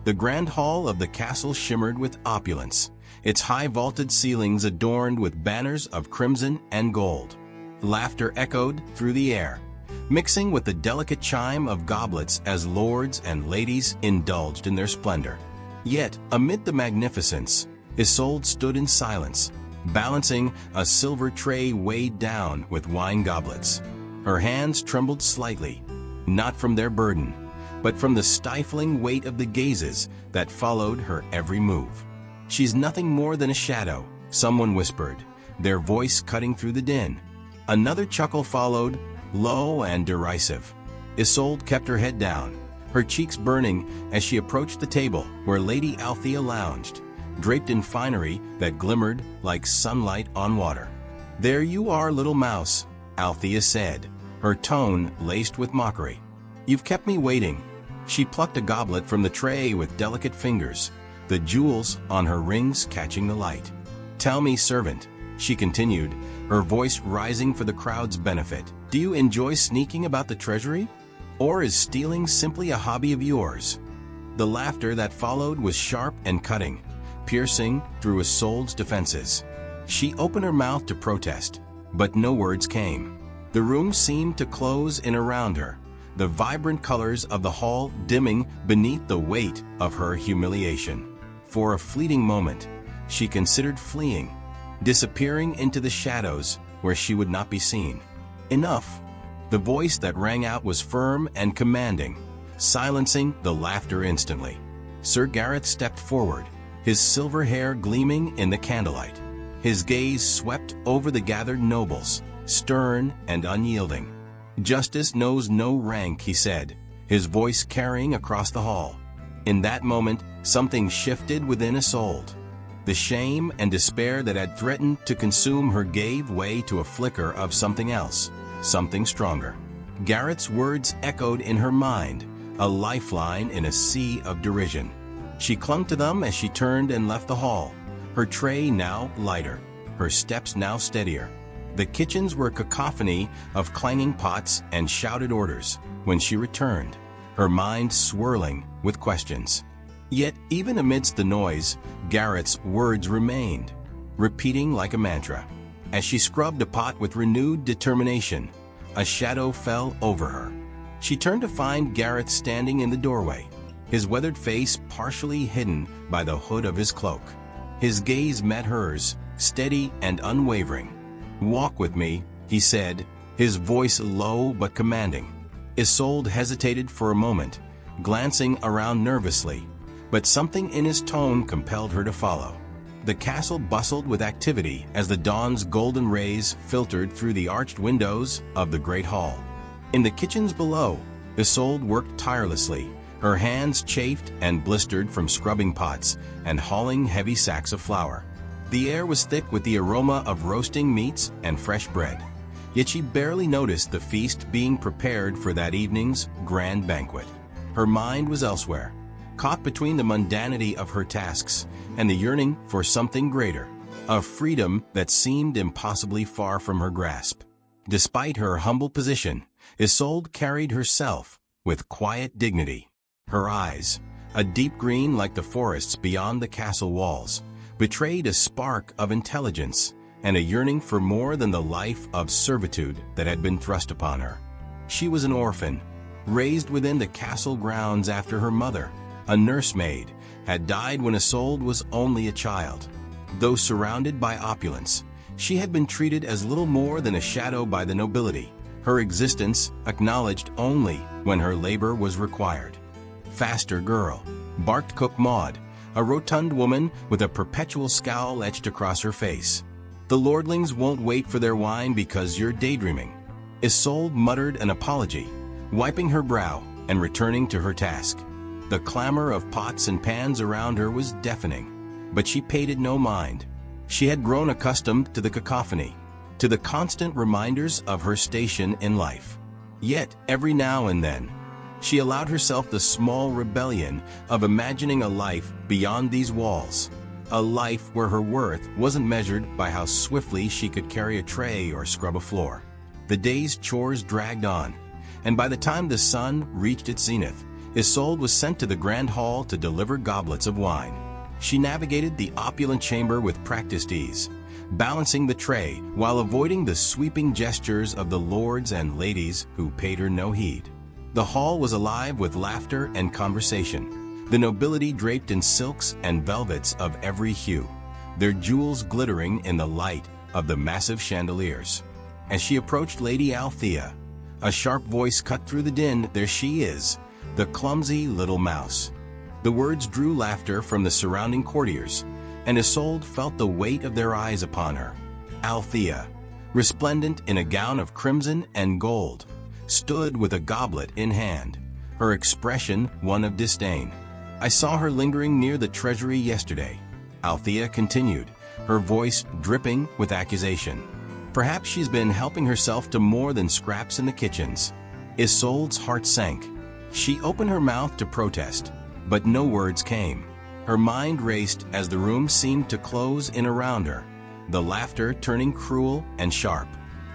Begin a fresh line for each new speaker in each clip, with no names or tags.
The grand hall of the castle shimmered with opulence, its high-vaulted ceilings adorned with banners of crimson and gold. Laughter echoed through the air, mixing with the delicate chime of goblets as lords and ladies indulged in their splendor. Yet, amid the magnificence, Isolde stood in silence, balancing a silver tray weighed down with wine goblets. Her hands trembled slightly, not from their burden, but from the stifling weight of the gazes that followed her every move. "She's nothing more than a shadow," someone whispered, their voice cutting through the din. Another chuckle followed, low and derisive. Isolde kept her head down, her cheeks burning as she approached the table where Lady Althea lounged, draped in finery that glimmered like sunlight on water. "There you are, little mouse," Althea said, her tone laced with mockery. "You've kept me waiting." She plucked a goblet from the tray with delicate fingers, the jewels on her rings catching the light. "Tell me, servant," she continued, her voice rising for the crowd's benefit, "do you enjoy sneaking about the treasury? Or is stealing simply a hobby of yours?" The laughter that followed was sharp and cutting, piercing through Isolde's defenses. She opened her mouth to protest, but no words came. The room seemed to close in around her, the vibrant colors of the hall dimming beneath the weight of her humiliation. For a fleeting moment, she considered fleeing, disappearing into the shadows where she would not be seen. Enough! The voice that rang out was firm and commanding, silencing the laughter instantly. Sir Gareth stepped forward, his silver hair gleaming in the candlelight. His gaze swept over the gathered nobles, stern and unyielding. "Justice knows no rank," he said, his voice carrying across the hall. In that moment, something shifted within Isolde. The shame and despair that had threatened to consume her gave way to a flicker of something else, something stronger. Gareth's words echoed in her mind, a lifeline in a sea of derision. She clung to them as she turned and left the hall, her tray now lighter, her steps now steadier. The kitchens were a cacophony of clanging pots and shouted orders when she returned, her mind swirling with questions. Yet, even amidst the noise, Gareth's words remained, repeating like a mantra. As she scrubbed a pot with renewed determination, a shadow fell over her. She turned to find Gareth standing in the doorway, his weathered face partially hidden by the hood of his cloak. His gaze met hers, steady and unwavering. "Walk with me," he said, his voice low but commanding. Isolde hesitated for a moment, glancing around nervously, but something in his tone compelled her to follow. The castle bustled with activity as the dawn's golden rays filtered through the arched windows of the great hall. In the kitchens below, Isolde worked tirelessly, her hands chafed and blistered from scrubbing pots and hauling heavy sacks of flour. The air was thick with the aroma of roasting meats and fresh bread, yet she barely noticed the feast being prepared for that evening's grand banquet. Her mind was elsewhere, caught between the mundanity of her tasks and the yearning for something greater, a freedom that seemed impossibly far from her grasp. Despite her humble position, Isolde carried herself with quiet dignity. Her eyes, a deep green like the forests beyond the castle walls, betrayed a spark of intelligence and a yearning for more than the life of servitude that had been thrust upon her. She was an orphan, raised within the castle grounds after her mother, a nursemaid, had died when Isolde was only a child. Though surrounded by opulence, she had been treated as little more than a shadow by the nobility, her existence acknowledged only when her labor was required. "Faster, girl," barked Cook Maud, a rotund woman with a perpetual scowl etched across her face. "The lordlings won't wait for their wine because you're daydreaming." Isolde muttered an apology, wiping her brow and returning to her task. The clamor of pots and pans around her was deafening, but she paid it no mind. She had grown accustomed to the cacophony, to the constant reminders of her station in life. Yet, every now and then, she allowed herself the small rebellion of imagining a life beyond these walls, a life where her worth wasn't measured by how swiftly she could carry a tray or scrub a floor. The day's chores dragged on, and by the time the sun reached its zenith, Isolde was sent to the grand hall to deliver goblets of wine. She navigated the opulent chamber with practiced ease, balancing the tray while avoiding the sweeping gestures of the lords and ladies who paid her no heed. The hall was alive with laughter and conversation, the nobility draped in silks and velvets of every hue, their jewels glittering in the light of the massive chandeliers. As she approached Lady Althea, a sharp voice cut through the din. "There she is, the clumsy little mouse." The words drew laughter from the surrounding courtiers, and Isolde felt the weight of their eyes upon her. Althea, resplendent in a gown of crimson and gold, stood with a goblet in hand, her expression one of disdain. "I saw her lingering near the treasury yesterday," Althea continued, her voice dripping with accusation. "Perhaps she's been helping herself to more than scraps in the kitchens." Isolde's heart sank. She opened her mouth to protest, but no words came. Her mind raced as the room seemed to close in around her, the laughter turning cruel and sharp.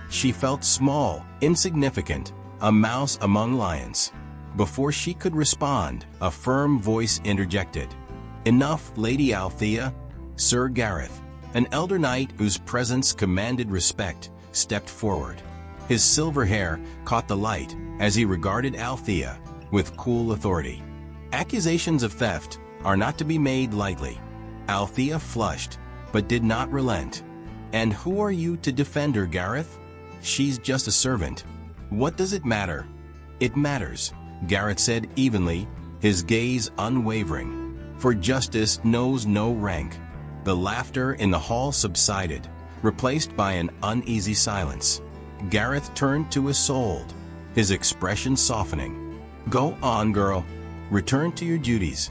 She felt small, insignificant, a mouse among lions. Before she could respond, a firm voice interjected. "Enough, Lady Althea." Sir Gareth, an elder knight whose presence commanded respect, stepped forward. His silver hair caught the light as he regarded Althea with cool authority. "Accusations of theft are not to be made lightly." Althea flushed, but did not relent. "And who are you to defend her, Gareth? She's just a servant." "What does it matter?" "It matters," Gareth said evenly, his gaze unwavering. "For justice knows no rank." The laughter in the hall subsided, replaced by an uneasy silence. Gareth turned to Isolde, his expression softening. "Go on, girl. Return to your duties."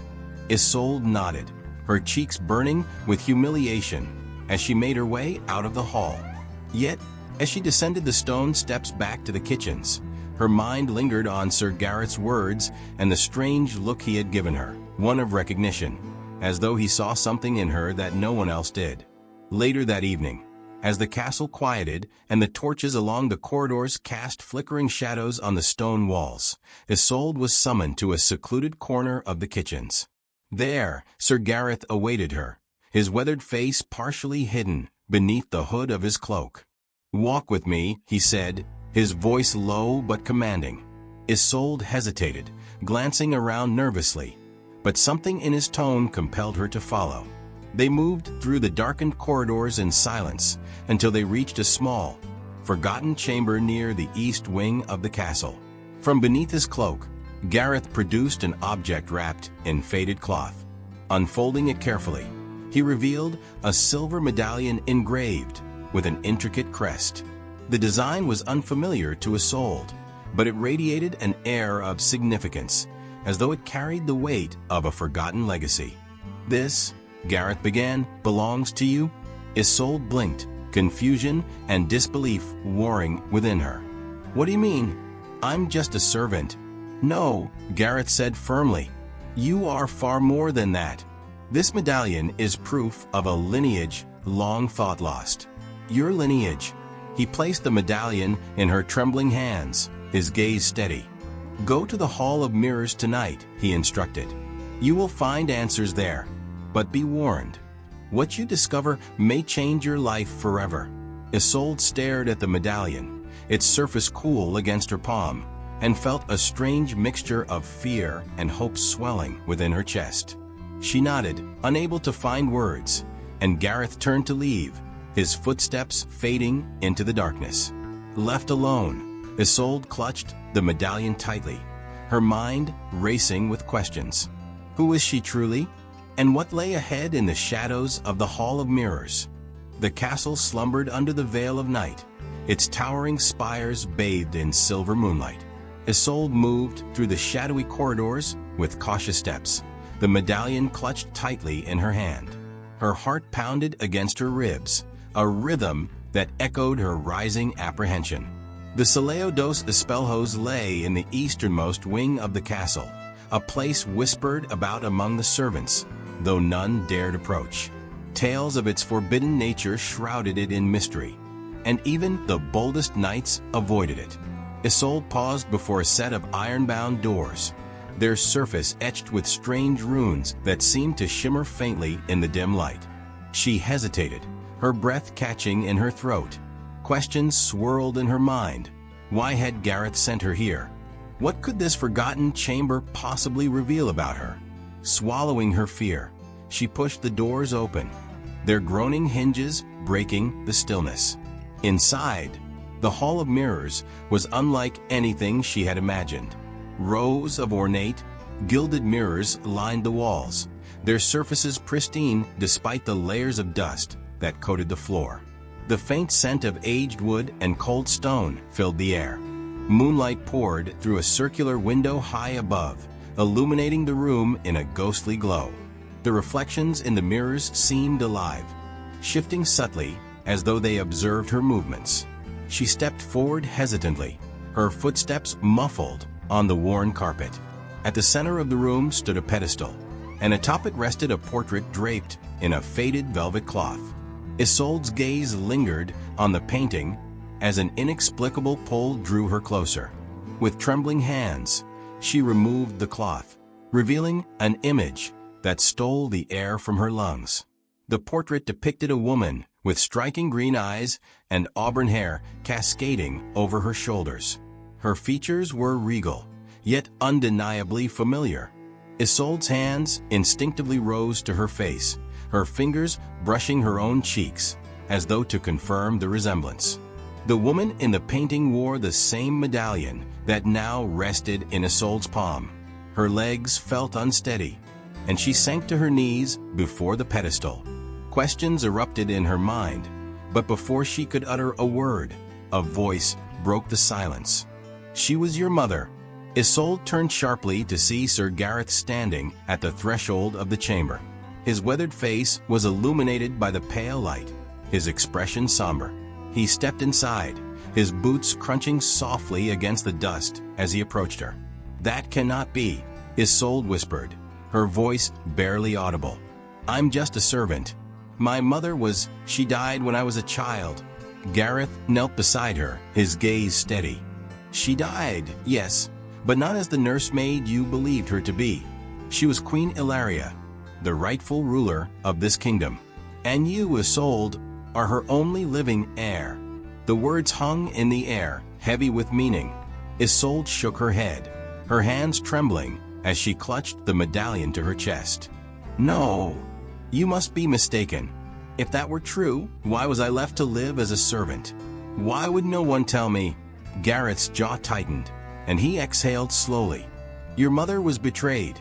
Isolde nodded, her cheeks burning with humiliation as she made her way out of the hall. Yet, as she descended the stone steps back to the kitchens, her mind lingered on Sir Gareth's words and the strange look he had given her, one of recognition, as though he saw something in her that no one else did. Later that evening, as the castle quieted and the torches along the corridors cast flickering shadows on the stone walls, Isolde was summoned to a secluded corner of the kitchens. There, Sir Gareth awaited her, his weathered face partially hidden beneath the hood of his cloak. "Walk with me," he said, his voice low but commanding. Isolde hesitated, glancing around nervously, but something in his tone compelled her to follow. They moved through the darkened corridors in silence until they reached a small, forgotten chamber near the east wing of the castle. From beneath his cloak, Gareth produced an object wrapped in faded cloth. Unfolding it carefully, he revealed a silver medallion engraved with an intricate crest. The design was unfamiliar to Isolde, but it radiated an air of significance, as though it carried the weight of a forgotten legacy. "This," Gareth began, "belongs to you?" Isolde blinked, confusion and disbelief warring within her. "What do you mean? I'm just a servant." "No," Gareth said firmly. "You are far more than that. This medallion is proof of a lineage long thought lost. Your lineage." He placed the medallion in her trembling hands, his gaze steady. "Go to the Hall of Mirrors tonight," he instructed. "You will find answers there, but be warned. What you discover may change your life forever." Isolde stared at the medallion, its surface cool against her palm, and felt a strange mixture of fear and hope swelling within her chest. She nodded, unable to find words, and Gareth turned to leave, his footsteps fading into the darkness. Left alone, Isolde clutched the medallion tightly, her mind racing with questions. Who was she truly? And what lay ahead in the shadows of the Hall of Mirrors? The castle slumbered under the veil of night, its towering spires bathed in silver moonlight. Isolde moved through the shadowy corridors with cautious steps, the medallion clutched tightly in her hand. Her heart pounded against her ribs, a rhythm that echoed her rising apprehension. The Saleo dos Espelhos lay in the easternmost wing of the castle, a place whispered about among the servants, though none dared approach. Tales of its forbidden nature shrouded it in mystery, and even the boldest knights avoided it. Isolde paused before a set of iron-bound doors, their surface etched with strange runes that seemed to shimmer faintly in the dim light. She hesitated, her breath catching in her throat. Questions swirled in her mind. Why had Gareth sent her here? What could this forgotten chamber possibly reveal about her? Swallowing her fear, she pushed the doors open, their groaning hinges breaking the stillness. Inside, the Hall of Mirrors was unlike anything she had imagined. Rows of ornate, gilded mirrors lined the walls, their surfaces pristine despite the layers of dust that coated the floor. The faint scent of aged wood and cold stone filled the air. Moonlight poured through a circular window high above, illuminating the room in a ghostly glow. The reflections in the mirrors seemed alive, shifting subtly as though they observed her movements. She stepped forward hesitantly, her footsteps muffled on the worn carpet. At the center of the room stood a pedestal, and atop it rested a portrait draped in a faded velvet cloth. Isolde's gaze lingered on the painting as an inexplicable pull drew her closer. With trembling hands, she removed the cloth, revealing an image that stole the air from her lungs. The portrait depicted a woman with striking green eyes and auburn hair cascading over her shoulders. Her features were regal, yet undeniably familiar. Isolde's hands instinctively rose to her face, her fingers brushing her own cheeks, as though to confirm the resemblance. The woman in the painting wore the same medallion that now rested in Isolde's palm. Her legs felt unsteady, and she sank to her knees before the pedestal. Questions erupted in her mind, but before she could utter a word, a voice broke the silence. "She was your mother." Isolde turned sharply to see Sir Gareth standing at the threshold of the chamber. His weathered face was illuminated by the pale light, his expression somber. He stepped inside, his boots crunching softly against the dust as he approached her. "That cannot be," Isolde whispered, her voice barely audible. "I'm just a servant. My mother she died when I was a child." Gareth knelt beside her, his gaze steady. "She died, yes, but not as the nursemaid you believed her to be. She was Queen Ilaria, the rightful ruler of this kingdom. And you, Isolde, are her only living heir." The words hung in the air, heavy with meaning. Isolde shook her head, her hands trembling as she clutched the medallion to her chest. "No, you must be mistaken. If that were true, why was I left to live as a servant? Why would no one tell me?" Gareth's jaw tightened, and he exhaled slowly. "Your mother was betrayed.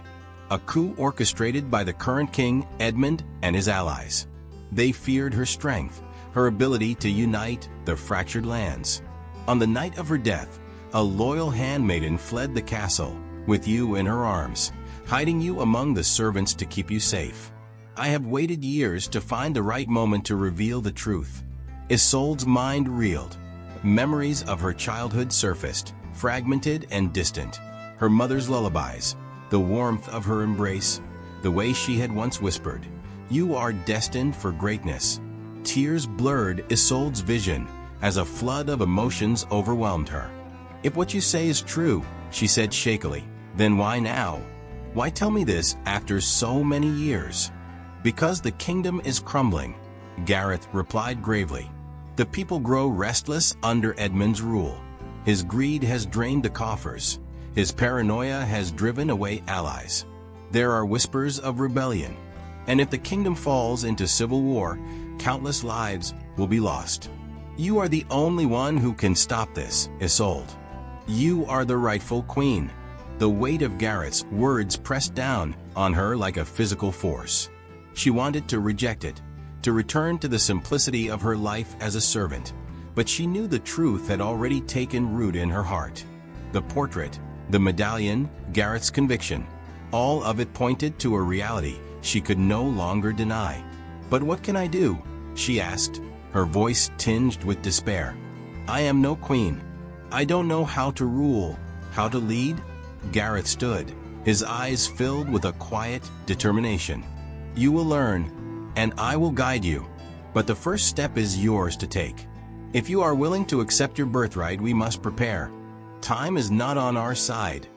A coup orchestrated by the current king, Edmund, and his allies. They feared her strength, her ability to unite the fractured lands. On the night of her death, a loyal handmaiden fled the castle, with you in her arms, hiding you among the servants to keep you safe. I have waited years to find the right moment to reveal the truth." Isolde's mind reeled. Memories of her childhood surfaced, fragmented and distant. Her mother's lullabies, the warmth of her embrace, the way she had once whispered, "You are destined for greatness." Tears blurred Isolde's vision as a flood of emotions overwhelmed her. "If what you say is true," she said shakily, "then why now? Why tell me this after so many years?" "Because the kingdom is crumbling," Gareth replied gravely. "The people grow restless under Edmund's rule. His greed has drained the coffers. His paranoia has driven away allies. There are whispers of rebellion. And if the kingdom falls into civil war, countless lives will be lost. You are the only one who can stop this, Isolde. You are the rightful queen." The weight of Gareth's words pressed down on her like a physical force. She wanted to reject it, to return to the simplicity of her life as a servant, but she knew the truth had already taken root in her heart. The portrait, the medallion, Gareth's conviction, all of it pointed to a reality she could no longer deny. "But what can I do?" she asked, her voice tinged with despair. "I am no queen. I don't know how to rule, how to lead." Gareth stood, his eyes filled with a quiet determination. "You will learn, and I will guide you. But the first step is yours to take. If you are willing to accept your birthright, we must prepare. Time is not on our side."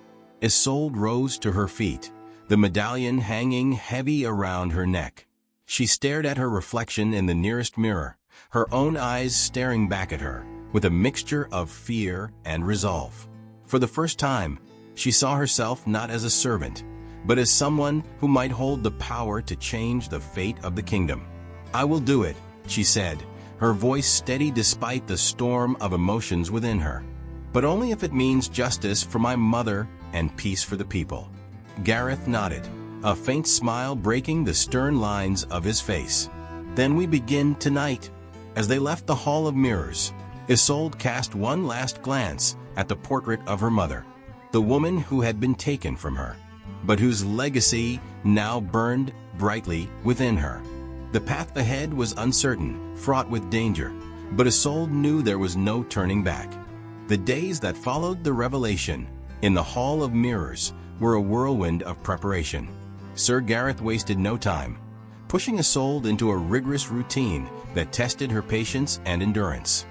Isolde rose to her feet, the medallion hanging heavy around her neck. She stared at her reflection in the nearest mirror, her own eyes staring back at her, with a mixture of fear and resolve. For the first time, she saw herself not as a servant, but as someone who might hold the power to change the fate of the kingdom. "I will do it," she said, her voice steady despite the storm of emotions within her. "But only if it means justice for my mother and peace for the people." Gareth nodded, a faint smile breaking the stern lines of his face. "Then we begin tonight." As they left the Hall of Mirrors, Isolde cast one last glance at the portrait of her mother, the woman who had been taken from her, but whose legacy now burned brightly within her. The path ahead was uncertain, fraught with danger, but Isolde knew there was no turning back. The days that followed the revelation in the Hall of Mirrors were a whirlwind of preparation. Sir Gareth wasted no time, pushing Isolde into a rigorous routine that tested her patience and endurance.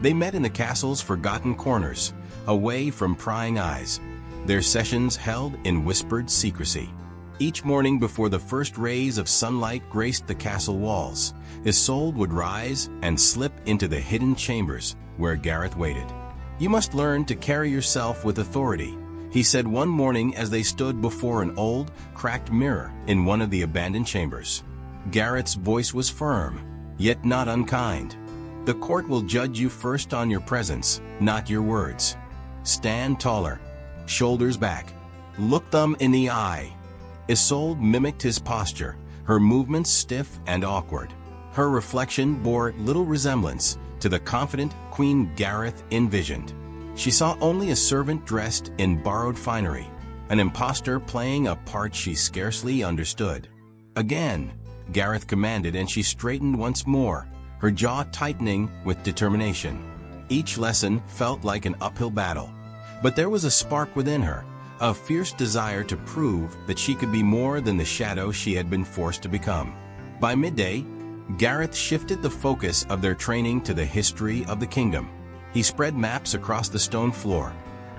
They met in the castle's forgotten corners, away from prying eyes, their sessions held in whispered secrecy. Each morning before the first rays of sunlight graced the castle walls, Isolde would rise and slip into the hidden chambers where Gareth waited. "You must learn to carry yourself with authority," he said one morning as they stood before an old, cracked mirror in one of the abandoned chambers. Gareth's voice was firm, yet not unkind. "The court will judge you first on your presence, not your words. Stand taller, shoulders back. Look them in the eye." Isolde mimicked his posture, her movements stiff and awkward. Her reflection bore little resemblance to the confident Queen Gareth envisioned. She saw only a servant dressed in borrowed finery, an impostor playing a part she scarcely understood. "Again," Gareth commanded, and she straightened once more, her jaw tightening with determination. Each lesson felt like an uphill battle, but there was a spark within her, a fierce desire to prove that she could be more than the shadow she had been forced to become. By midday, Gareth shifted the focus of their training to the history of the kingdom. He spread maps across the stone floor,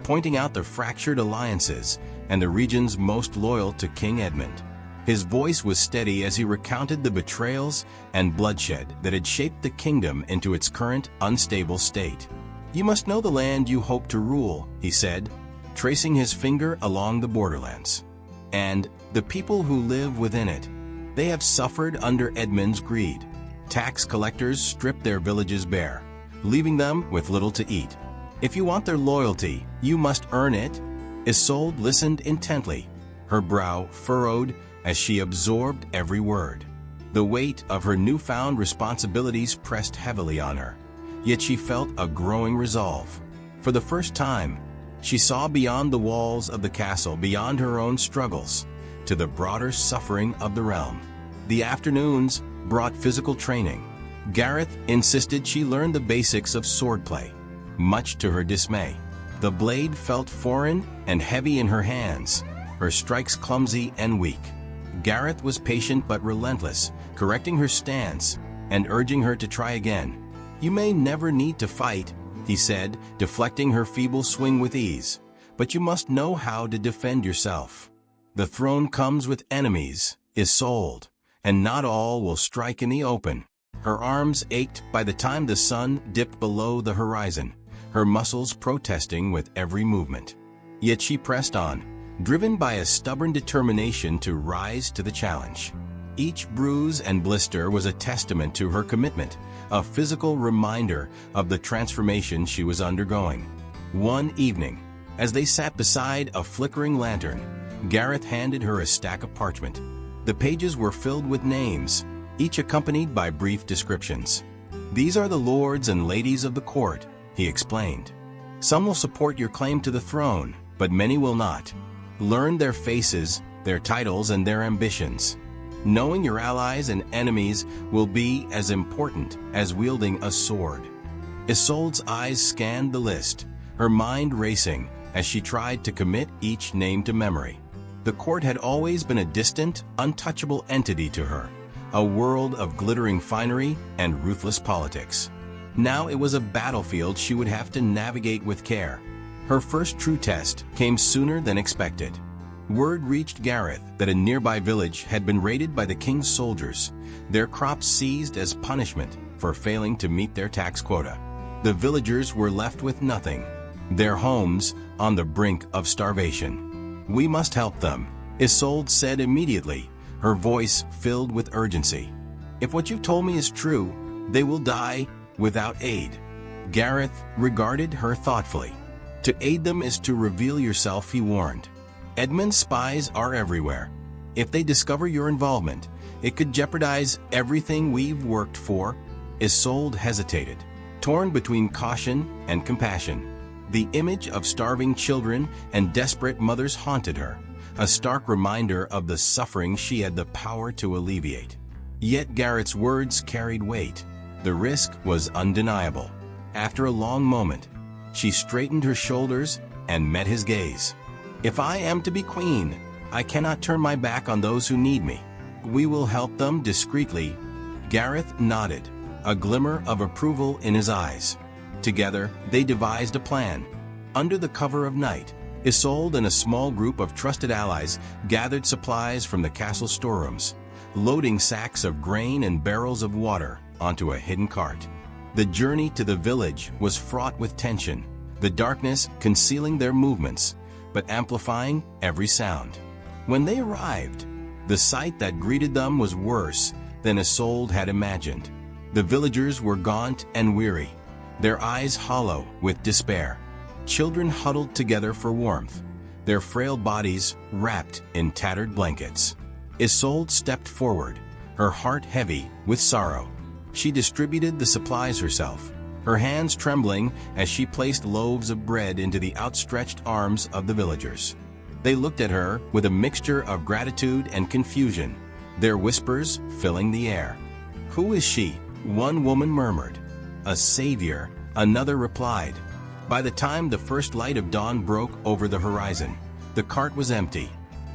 pointing out the fractured alliances and the regions most loyal to King Edmund. His voice was steady as he recounted the betrayals and bloodshed that had shaped the kingdom into its current unstable state. "You must know the land you hope to rule," he said, tracing his finger along the borderlands. "And the people who live within it. They have suffered under Edmund's greed. Tax collectors stripped their villages bare, leaving them with little to eat. If you want their loyalty, you must earn it." Isolde listened intently, her brow furrowed as she absorbed every word. The weight of her newfound responsibilities pressed heavily on her, yet she felt a growing resolve. For the first time, she saw beyond the walls of the castle, beyond her own struggles, to the broader suffering of the realm. The afternoons brought physical training. Gareth insisted she learn the basics of swordplay, much to her dismay. The blade felt foreign and heavy in her hands, her strikes clumsy and weak. Gareth was patient but relentless, correcting her stance and urging her to try again. "You may never need to fight," he said, deflecting her feeble swing with ease, "but you must know how to defend yourself. The throne comes with enemies, Isolde, and not all will strike in the open." Her arms ached by the time the sun dipped below the horizon, her muscles protesting with every movement. Yet she pressed on, driven by a stubborn determination to rise to the challenge. Each bruise and blister was a testament to her commitment, a physical reminder of the transformation she was undergoing. One evening, as they sat beside a flickering lantern, Gareth handed her a stack of parchment. The pages were filled with names, each accompanied by brief descriptions. "These are the lords and ladies of the court," he explained. "Some will support your claim to the throne, but many will not. Learn their faces, their titles, and their ambitions. Knowing your allies and enemies will be as important as wielding a sword." Isolde's eyes scanned the list, her mind racing as she tried to commit each name to memory. The court had always been a distant, untouchable entity to her, a world of glittering finery and ruthless politics. Now it was a battlefield she would have to navigate with care. Her first true test came sooner than expected. Word reached Gareth that a nearby village had been raided by the king's soldiers, their crops seized as punishment for failing to meet their tax quota. The villagers were left with nothing, their homes on the brink of starvation. "We must help them," Isolde said immediately, her voice filled with urgency. "If what you've told me is true, they will die without aid." Gareth regarded her thoughtfully. "To aid them is to reveal yourself," he warned. "Edmund's spies are everywhere. If they discover your involvement, it could jeopardize everything we've worked for." Isolde hesitated, torn between caution and compassion. The image of starving children and desperate mothers haunted her, a stark reminder of the suffering she had the power to alleviate. Yet Gareth's words carried weight. The risk was undeniable. After a long moment, she straightened her shoulders and met his gaze. "If I am to be queen, I cannot turn my back on those who need me. We will help them discreetly." Gareth nodded, a glimmer of approval in his eyes. Together, they devised a plan. Under the cover of night, Isolde and a small group of trusted allies gathered supplies from the castle storerooms, loading sacks of grain and barrels of water onto a hidden cart. The journey to the village was fraught with tension, the darkness concealing their movements, but amplifying every sound. When they arrived, the sight that greeted them was worse than Isolde had imagined. The villagers were gaunt and weary, their eyes hollow with despair. Children huddled together for warmth, their frail bodies wrapped in tattered blankets. Isolde stepped forward, her heart heavy with sorrow. She distributed the supplies herself, her hands trembling as she placed loaves of bread into the outstretched arms of the villagers. They looked at her with a mixture of gratitude and confusion, their whispers filling the air. "Who is she?" one woman murmured. "A savior," another replied. By the time the first light of dawn broke over the horizon, the cart was empty,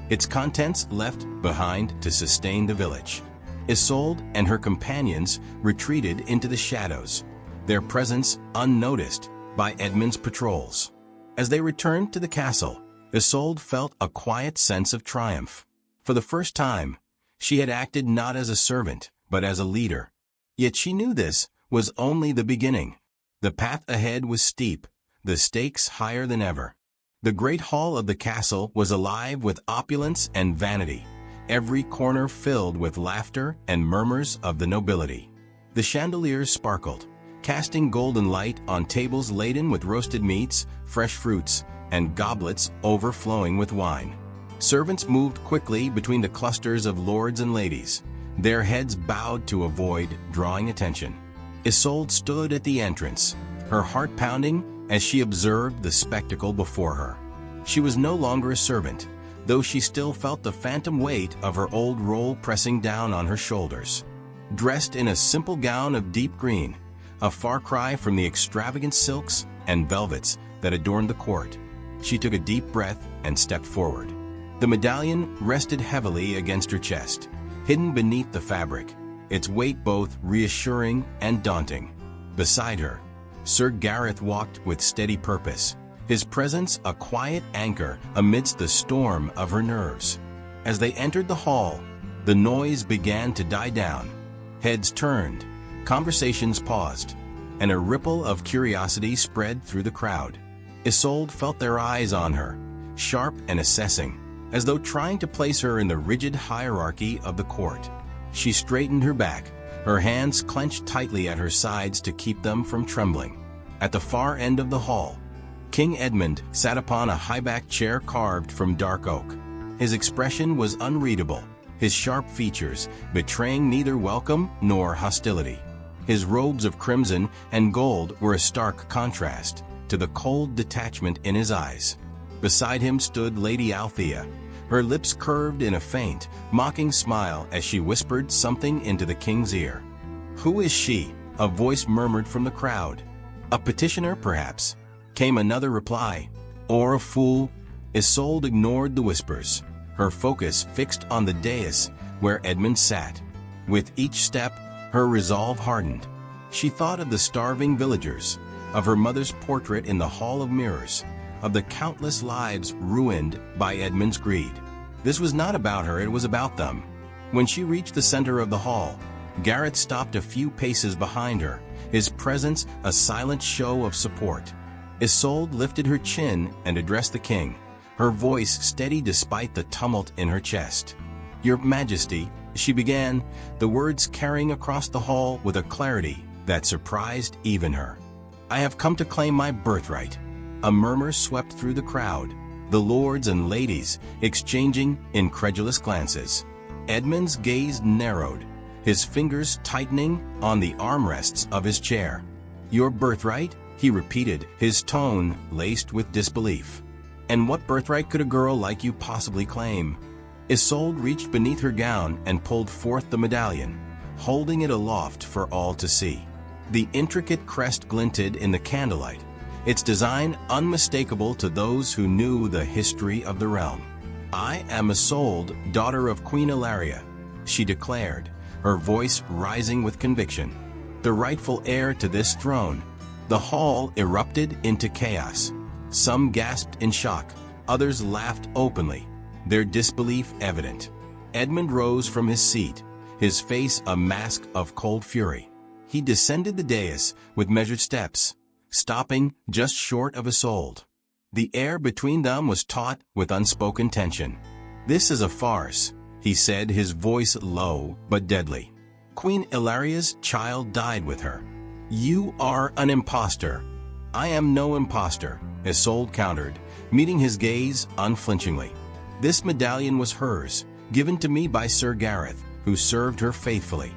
its contents left behind to sustain the village. Isolde and her companions retreated into the shadows, their presence unnoticed by Edmund's patrols. As they returned to the castle, Isolde felt a quiet sense of triumph. For the first time, she had acted not as a servant, but as a leader. Yet she knew this was only the beginning. The path ahead was steep, the stakes higher than ever. The great hall of the castle was alive with opulence and vanity, every corner filled with laughter and murmurs of the nobility. The chandeliers sparkled, casting golden light on tables laden with roasted meats, fresh fruits, and goblets overflowing with wine. Servants moved quickly between the clusters of lords and ladies, their heads bowed to avoid drawing attention. Isolde stood at the entrance, her heart pounding as she observed the spectacle before her. She was no longer a servant, though she still felt the phantom weight of her old role pressing down on her shoulders. Dressed in a simple gown of deep green, a far cry from the extravagant silks and velvets that adorned the court, she took a deep breath and stepped forward. The medallion rested heavily against her chest, hidden beneath the fabric, its weight both reassuring and daunting. Beside her, Sir Gareth walked with steady purpose, his presence a quiet anchor amidst the storm of her nerves. As they entered the hall, the noise began to die down. Heads turned, conversations paused, and a ripple of curiosity spread through the crowd. Isolde felt their eyes on her, sharp and assessing, as though trying to place her in the rigid hierarchy of the court. She straightened her back, her hands clenched tightly at her sides to keep them from trembling. At the far end of the hall, King Edmund sat upon a high-backed chair carved from dark oak. His expression was unreadable, his sharp features betraying neither welcome nor hostility. His robes of crimson and gold were a stark contrast to the cold detachment in his eyes. Beside him stood Lady Althea, her lips curved in a faint, mocking smile as she whispered something into the king's ear. "Who is she?" a voice murmured from the crowd. "A petitioner, perhaps," came another reply. "Or a fool?" Isolde ignored the whispers, her focus fixed on the dais where Edmund sat. With each step, her resolve hardened. She thought of the starving villagers, of her mother's portrait in the Hall of Mirrors, of the countless lives ruined by Edmund's greed. This was not about her, it was about them. When she reached the center of the hall, Gareth stopped a few paces behind her, his presence a silent show of support. Isolde lifted her chin and addressed the king, her voice steady despite the tumult in her chest. "Your Majesty," she began, the words carrying across the hall with a clarity that surprised even her. "I have come to claim my birthright." A murmur swept through the crowd, the lords and ladies exchanging incredulous glances. Edmund's gaze narrowed, his fingers tightening on the armrests of his chair. "Your birthright?" he repeated, his tone laced with disbelief. "And what birthright could a girl like you possibly claim?" Isolde reached beneath her gown and pulled forth the medallion, holding it aloft for all to see. The intricate crest glinted in the candlelight, its design unmistakable to those who knew the history of the realm. "I am Isolde, daughter of Queen Ilaria," she declared, her voice rising with conviction. "The rightful heir to this throne." The hall erupted into chaos. Some gasped in shock, others laughed openly, their disbelief evident. Edmund rose from his seat, his face a mask of cold fury. He descended the dais with measured steps, stopping just short of Isolde. The air between them was taut with unspoken tension. "This is a farce," he said, his voice low but deadly. "Queen Ilaria's child died with her. You are an impostor." "I am no impostor," Isolde countered, meeting his gaze unflinchingly. "This medallion was hers, given to me by Sir Gareth, who served her faithfully.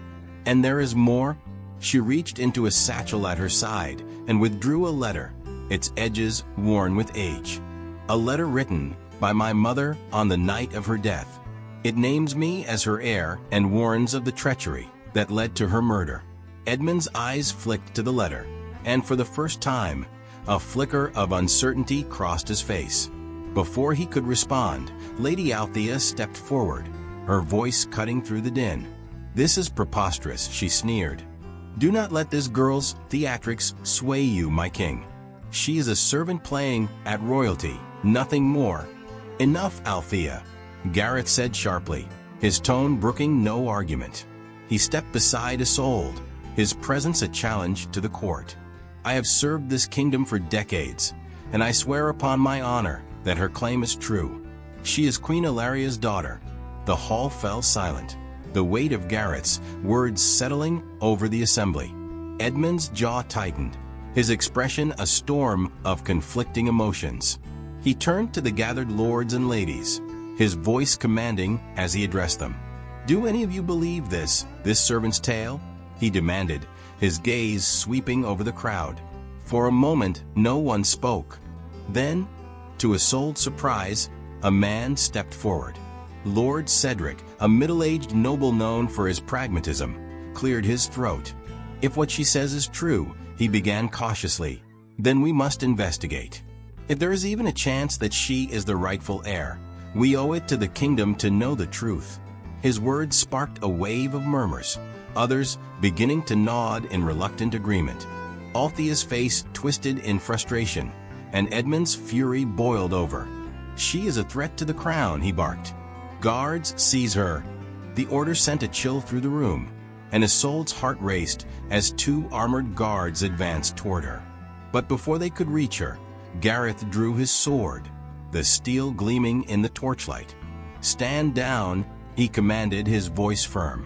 And there is more." She reached into a satchel at her side and withdrew a letter, its edges worn with age. "A letter written by my mother on the night of her death. It names me as her heir and warns of the treachery that led to her murder." Edmund's eyes flicked to the letter, and for the first time, a flicker of uncertainty crossed his face. Before he could respond, Lady Althea stepped forward, her voice cutting through the din. "This is preposterous," she sneered. "Do not let this girl's theatrics sway you, my king. She is a servant playing at royalty, nothing more." "Enough, Althea," Gareth said sharply, his tone brooking no argument. He stepped beside Isolde, his presence a challenge to the court. "I have served this kingdom for decades, and I swear upon my honor that her claim is true. She is Queen Ilaria's daughter." The hall fell silent, the weight of Gareth's words settling over the assembly. Edmund's jaw tightened, his expression a storm of conflicting emotions. He turned to the gathered lords and ladies, his voice commanding as he addressed them. "Do any of you believe this servant's tale?" he demanded, his gaze sweeping over the crowd. For a moment, no one spoke. Then, to Isolde's surprise, a man stepped forward. Lord Cedric, a middle-aged noble known for his pragmatism, cleared his throat. "If what she says is true," he began cautiously, "then we must investigate. If there is even a chance that she is the rightful heir, we owe it to the kingdom to know the truth." His words sparked a wave of murmurs, others beginning to nod in reluctant agreement. Althea's face twisted in frustration, and Edmund's fury boiled over. "She is a threat to the crown," he barked. "Guards, seize her." The order sent a chill through the room, and Isolde's heart raced as two armored guards advanced toward her. But before they could reach her, Gareth drew his sword, the steel gleaming in the torchlight. "Stand down," he commanded, his voice firm.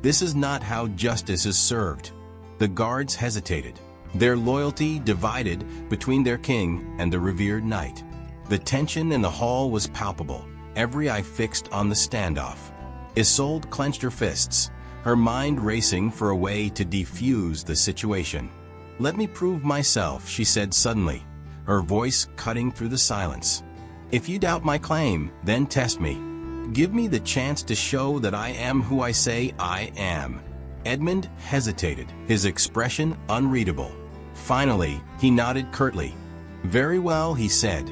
"This is not how justice is served." The guards hesitated, their loyalty divided between their king and the revered knight. The tension in the hall was palpable, every eye fixed on the standoff. Isolde clenched her fists, her mind racing for a way to defuse the situation. "Let me prove myself," she said suddenly, her voice cutting through the silence. "If you doubt my claim, then test me. Give me the chance to show that I am who I say I am." Edmund hesitated, his expression unreadable. Finally, he nodded curtly. "Very well," he said.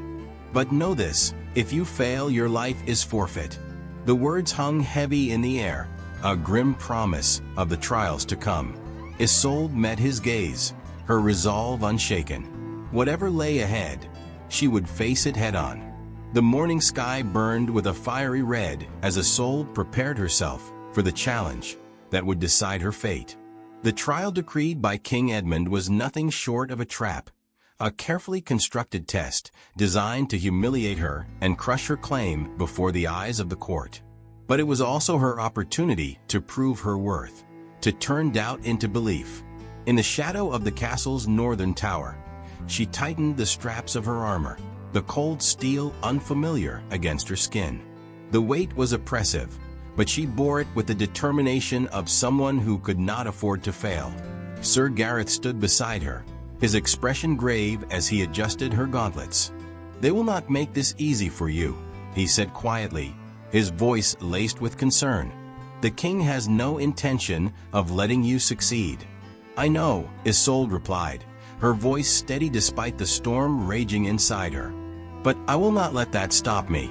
"But know this, if you fail, your life is forfeit." The words hung heavy in the air, a grim promise of the trials to come. Isolde met his gaze, her resolve unshaken. Whatever lay ahead, she would face it head-on. The morning sky burned with a fiery red as Isolde prepared herself for the challenge that would decide her fate. The trial decreed by King Edmund was nothing short of a trap, a carefully constructed test designed to humiliate her and crush her claim before the eyes of the court. But it was also her opportunity to prove her worth, to turn doubt into belief. In the shadow of the castle's northern tower, she tightened the straps of her armor, the cold steel unfamiliar against her skin. The weight was oppressive, but she bore it with the determination of someone who could not afford to fail. Sir Gareth stood beside her, his expression grave as he adjusted her gauntlets. "They will not make this easy for you," he said quietly, his voice laced with concern. "The king has no intention of letting you succeed." "I know," Isolde replied, her voice steady despite the storm raging inside her. "But I will not let that stop me.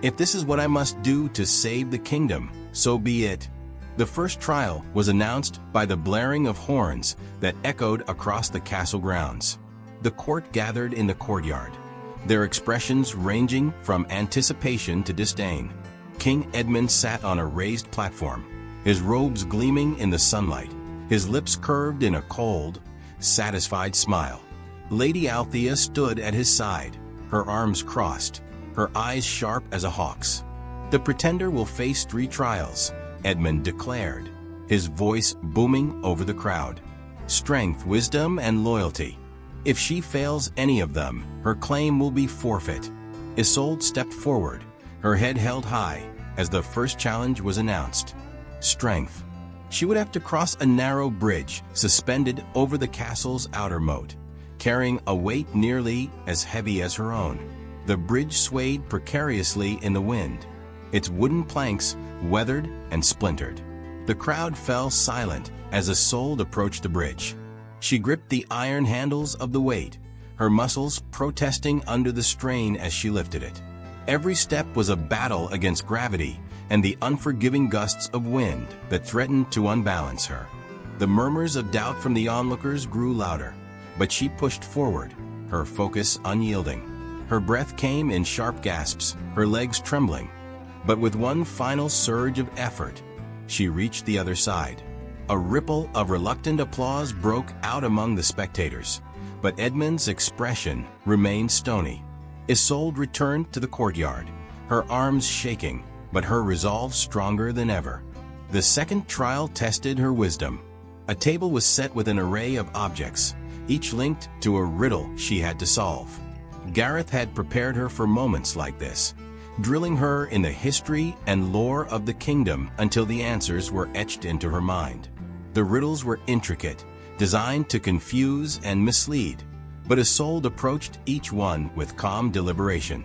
If this is what I must do to save the kingdom, so be it." The first trial was announced by the blaring of horns that echoed across the castle grounds. The court gathered in the courtyard, their expressions ranging from anticipation to disdain. King Edmund sat on a raised platform, his robes gleaming in the sunlight, his lips curved in a cold, satisfied smile. Lady Althea stood at his side, her arms crossed, her eyes sharp as a hawk's. "The pretender will face 3 trials," Edmund declared, his voice booming over the crowd. "Strength, wisdom, and loyalty. If she fails any of them, her claim will be forfeit." Isolde stepped forward, her head held high, as the first challenge was announced. Strength. She would have to cross a narrow bridge suspended over the castle's outer moat, carrying a weight nearly as heavy as her own. The bridge swayed precariously in the wind, its wooden planks weathered and splintered. The crowd fell silent as Isolde approached the bridge. She gripped the iron handles of the weight, her muscles protesting under the strain as she lifted it. Every step was a battle against gravity and the unforgiving gusts of wind that threatened to unbalance her. The murmurs of doubt from the onlookers grew louder, but she pushed forward, her focus unyielding. Her breath came in sharp gasps, her legs trembling. But with one final surge of effort, she reached the other side. A ripple of reluctant applause broke out among the spectators, but Edmund's expression remained stony. Isolde returned to the courtyard, her arms shaking, but her resolve stronger than ever. The second trial tested her wisdom. A table was set with an array of objects, each linked to a riddle she had to solve. Gareth had prepared her for moments like this, drilling her in the history and lore of the kingdom until the answers were etched into her mind. The riddles were intricate, designed to confuse and mislead, but Isolde approached each one with calm deliberation.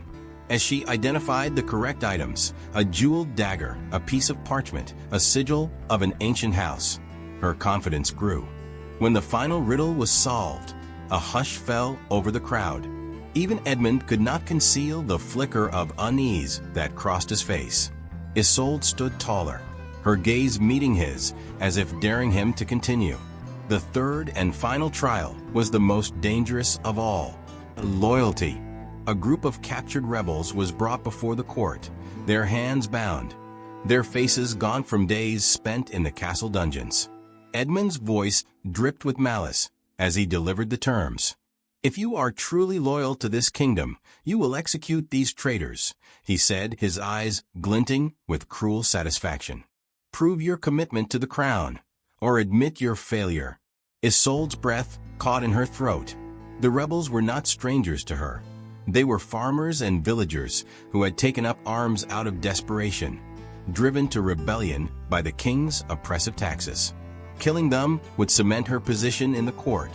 As she identified the correct items, a jeweled dagger, a piece of parchment, a sigil of an ancient house, her confidence grew. When the final riddle was solved, a hush fell over the crowd. Even Edmund could not conceal the flicker of unease that crossed his face. Isolde stood taller, her gaze meeting his as if daring him to continue. The third and final trial was the most dangerous of all. Loyalty. A group of captured rebels was brought before the court, their hands bound, their faces gaunt from days spent in the castle dungeons. Edmund's voice dripped with malice as he delivered the terms. "If you are truly loyal to this kingdom, you will execute these traitors," he said, his eyes glinting with cruel satisfaction. "Prove your commitment to the crown, or admit your failure." Isolde's breath caught in her throat. The rebels were not strangers to her. They were farmers and villagers who had taken up arms out of desperation, driven to rebellion by the king's oppressive taxes. Killing them would cement her position in the court,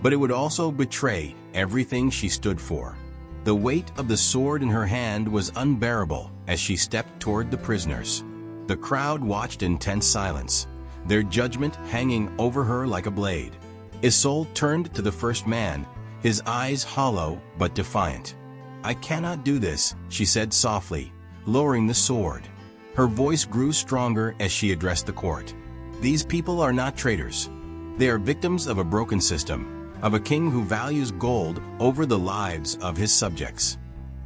but it would also betray everything she stood for. The weight of the sword in her hand was unbearable as she stepped toward the prisoners. The crowd watched in tense silence, their judgment hanging over her like a blade. Isolde turned to the first man, his eyes hollow but defiant. "I cannot do this," she said softly, lowering the sword. Her voice grew stronger as she addressed the court. "These people are not traitors. They are victims of a broken system, of a king who values gold over the lives of his subjects.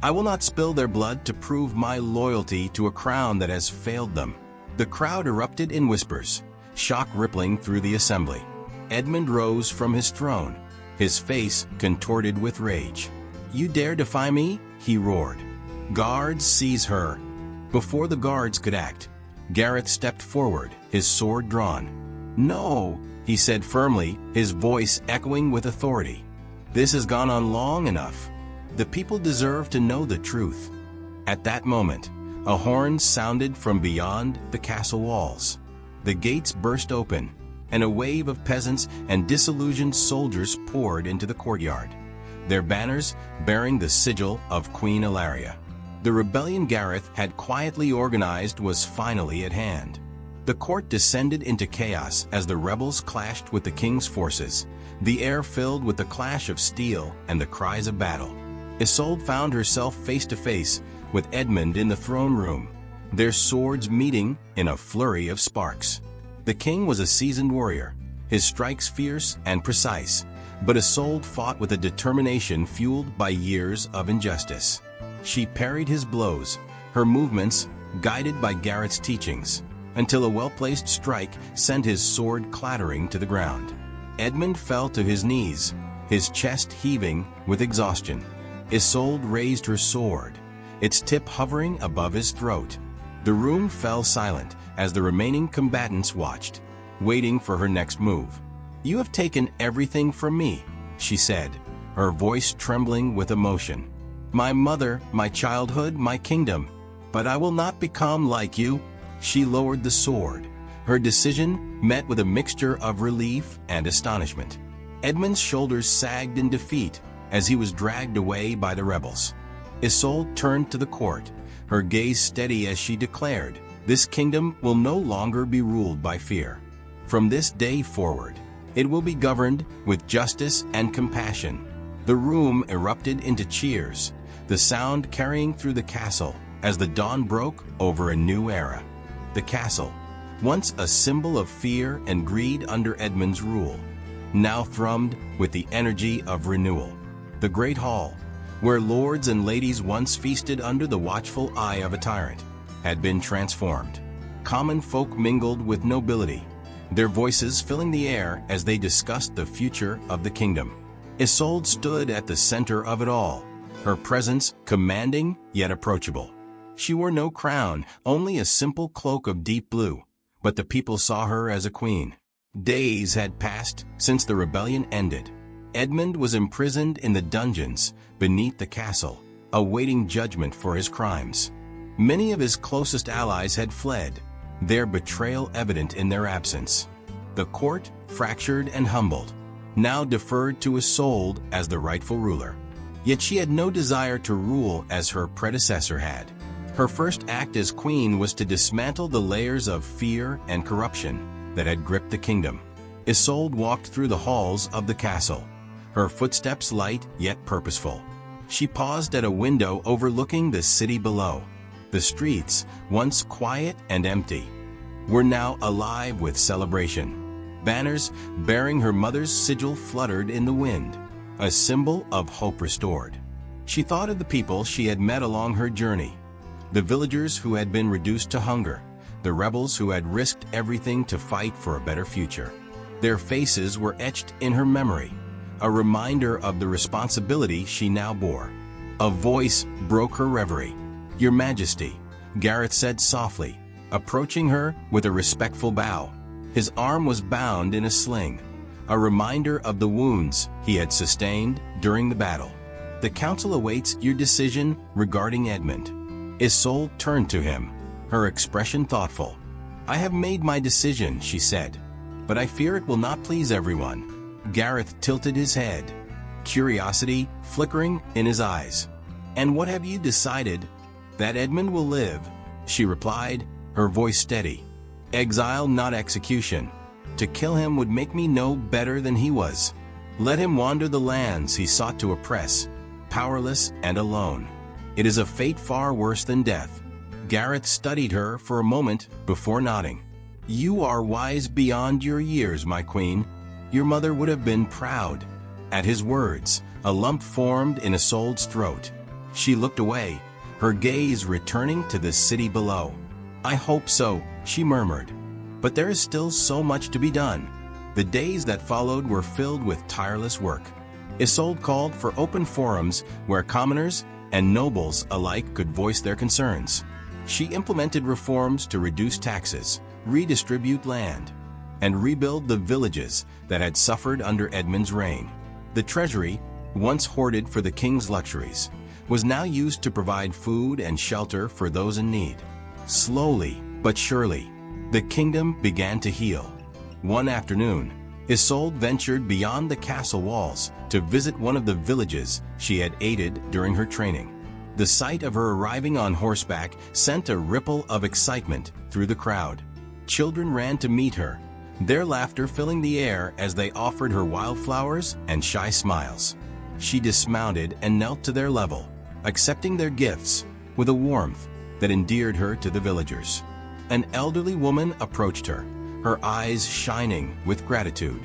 I will not spill their blood to prove my loyalty to a crown that has failed them." The crowd erupted in whispers, shock rippling through the assembly. Edmund rose from his throne, his face contorted with rage. "You dare defy me?" he roared. "Guards, seize her!" Before the guards could act, Gareth stepped forward, his sword drawn. "No," he said firmly, his voice echoing with authority. "This has gone on long enough. The people deserve to know the truth." At that moment, a horn sounded from beyond the castle walls. The gates burst open, and a wave of peasants and disillusioned soldiers poured into the courtyard, their banners bearing the sigil of Queen Ilaria. The rebellion Gareth had quietly organized was finally at hand. The court descended into chaos as the rebels clashed with the king's forces, the air filled with the clash of steel and the cries of battle. Isolde found herself face to face with Edmund in the throne room, their swords meeting in a flurry of sparks. The king was a seasoned warrior, his strikes fierce and precise, but Isolde fought with a determination fueled by years of injustice. She parried his blows, her movements guided by Gareth's teachings, until a well-placed strike sent his sword clattering to the ground. Edmund fell to his knees, his chest heaving with exhaustion. Isolde raised her sword, its tip hovering above his throat. The room fell silent as the remaining combatants watched, waiting for her next move. "You have taken everything from me," she said, her voice trembling with emotion. "My mother, my childhood, my kingdom. But I will not become like you." She lowered the sword, her decision met with a mixture of relief and astonishment. Edmund's shoulders sagged in defeat as he was dragged away by the rebels. Isolde turned to the court, her gaze steady as she declared, "This kingdom will no longer be ruled by fear. From this day forward, it will be governed with justice and compassion." The room erupted into cheers, the sound carrying through the castle as the dawn broke over a new era. The castle, once a symbol of fear and greed under Edmund's rule, now thrummed with the energy of renewal. The great hall, where lords and ladies once feasted under the watchful eye of a tyrant, had been transformed. Common folk mingled with nobility, their voices filling the air as they discussed the future of the kingdom. Isolde stood at the center of it all, her presence commanding yet approachable. She wore no crown, only a simple cloak of deep blue, but the people saw her as a queen. Days had passed since the rebellion ended. Edmund was imprisoned in the dungeons beneath the castle, awaiting judgment for his crimes. Many of his closest allies had fled, their betrayal evident in their absence. The court, fractured and humbled, now deferred to Isolde as the rightful ruler. Yet she had no desire to rule as her predecessor had. Her first act as queen was to dismantle the layers of fear and corruption that had gripped the kingdom. Isolde walked through the halls of the castle, her footsteps light yet purposeful. She paused at a window overlooking the city below. The streets, once quiet and empty, were now alive with celebration. Banners bearing her mother's sigil fluttered in the wind, a symbol of hope restored. She thought of the people she had met along her journey, the villagers who had been reduced to hunger, the rebels who had risked everything to fight for a better future. Their faces were etched in her memory, a reminder of the responsibility she now bore. A voice broke her reverie. "Your Majesty," Gareth said softly, approaching her with a respectful bow. His arm was bound in a sling, a reminder of the wounds he had sustained during the battle. "The council awaits your decision regarding Edmund." Isolde turned to him, her expression thoughtful. "I have made my decision," she said, "but I fear it will not please everyone." Gareth tilted his head, curiosity flickering in his eyes. "And what have you decided?" "That Edmund will live," she replied, her voice steady. "Exile, not execution. To kill him would make me no better than he was. Let him wander the lands he sought to oppress, powerless and alone. It is a fate far worse than death." Gareth studied her for a moment before nodding. "You are wise beyond your years, my queen. Your mother would have been proud." At his words, a lump formed in Isolde's throat. She looked away, her gaze returning to the city below. "I hope so," she murmured. "But there is still so much to be done." The days that followed were filled with tireless work. Isolde called for open forums where commoners and nobles alike could voice their concerns. She implemented reforms to reduce taxes, redistribute land, and rebuild the villages that had suffered under Edmund's reign. The treasury, once hoarded for the king's luxuries, was now used to provide food and shelter for those in need. Slowly but surely, the kingdom began to heal. One afternoon, Isolde ventured beyond the castle walls to visit one of the villages she had aided during her training. The sight of her arriving on horseback sent a ripple of excitement through the crowd. Children ran to meet her, their laughter filling the air as they offered her wildflowers and shy smiles. She dismounted and knelt to their level, accepting their gifts with a warmth that endeared her to the villagers. An elderly woman approached her, her eyes shining with gratitude.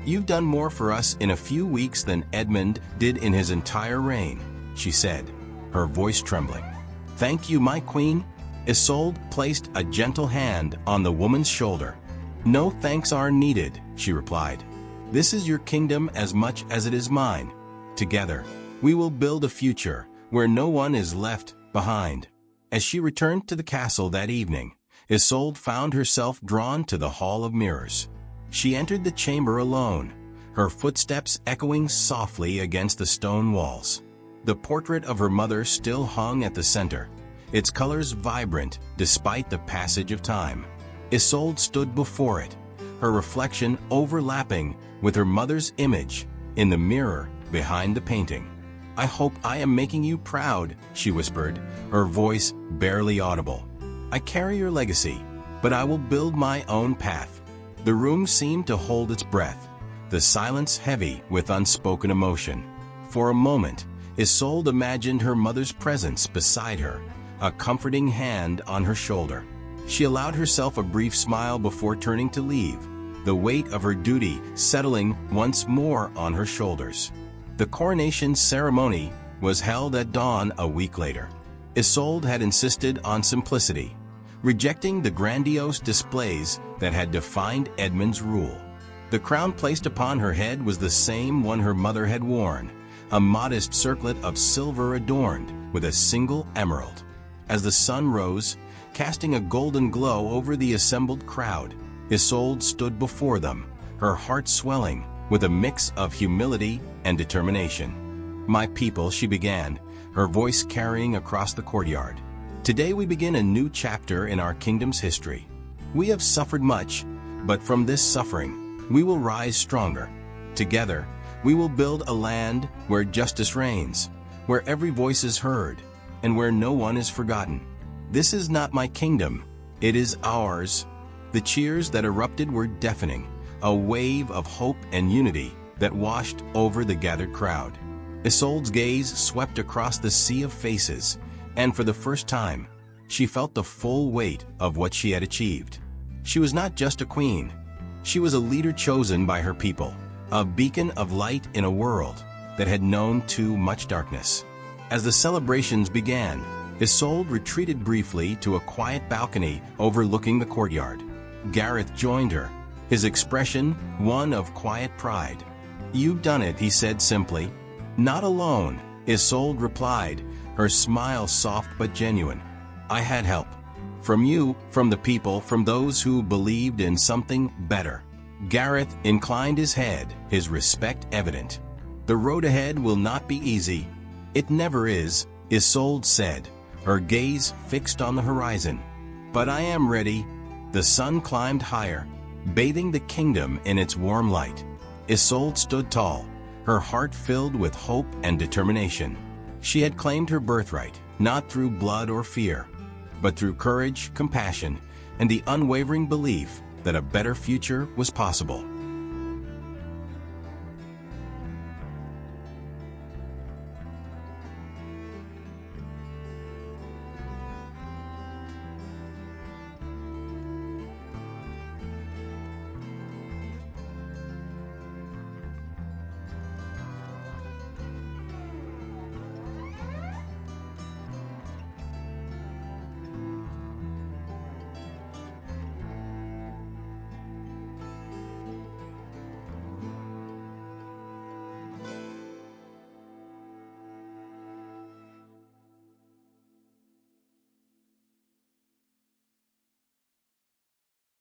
"You've done more for us in a few weeks than Edmund did in his entire reign," she said, her voice trembling. "Thank you, my queen." Isolde placed a gentle hand on the woman's shoulder. "No thanks are needed," she replied. "This is your kingdom as much as it is mine. Together, we will build a future where no one is left behind." As she returned to the castle that evening, Isolde found herself drawn to the Hall of Mirrors. She entered the chamber alone, her footsteps echoing softly against the stone walls. The portrait of her mother still hung at the center, its colors vibrant despite the passage of time. Isolde stood before it, her reflection overlapping with her mother's image in the mirror behind the painting. "I hope I am making you proud," she whispered, her voice barely audible. "I carry your legacy, but I will build my own path." The room seemed to hold its breath, the silence heavy with unspoken emotion. For a moment, Isolde imagined her mother's presence beside her, a comforting hand on her shoulder. She allowed herself a brief smile before turning to leave, the weight of her duty settling once more on her shoulders. The coronation ceremony was held at dawn a week later. Isolde had insisted on simplicity, rejecting the grandiose displays that had defined Edmund's rule. The crown placed upon her head was the same one her mother had worn, a modest circlet of silver adorned with a single emerald. As the sun rose, casting a golden glow over the assembled crowd, Isolde stood before them, her heart swelling with a mix of humility and determination. "My people," she began, her voice carrying across the courtyard. "Today we begin a new chapter in our kingdom's history. We have suffered much, but from this suffering, we will rise stronger. Together, we will build a land where justice reigns, where every voice is heard, and where no one is forgotten. This is not my kingdom, it is ours." The cheers that erupted were deafening, a wave of hope and unity that washed over the gathered crowd. Isolde's gaze swept across the sea of faces, and for the first time, she felt the full weight of what she had achieved. She was not just a queen. She was a leader chosen by her people, a beacon of light in a world that had known too much darkness. As the celebrations began, Isolde retreated briefly to a quiet balcony overlooking the courtyard. Gareth joined her, his expression one of quiet pride. "You've done it," he said simply. "Not alone," Isolde replied, her smile soft but genuine. "I had help. From you, from the people, from those who believed in something better." Gareth inclined his head, his respect evident. "The road ahead will not be easy." "It never is," Isolde said, her gaze fixed on the horizon. "But I am ready." The sun climbed higher, bathing the kingdom in its warm light. Isolde stood tall, her heart filled with hope and determination. She had claimed her birthright, not through blood or fear, but through courage, compassion, and the unwavering belief that a better future was possible.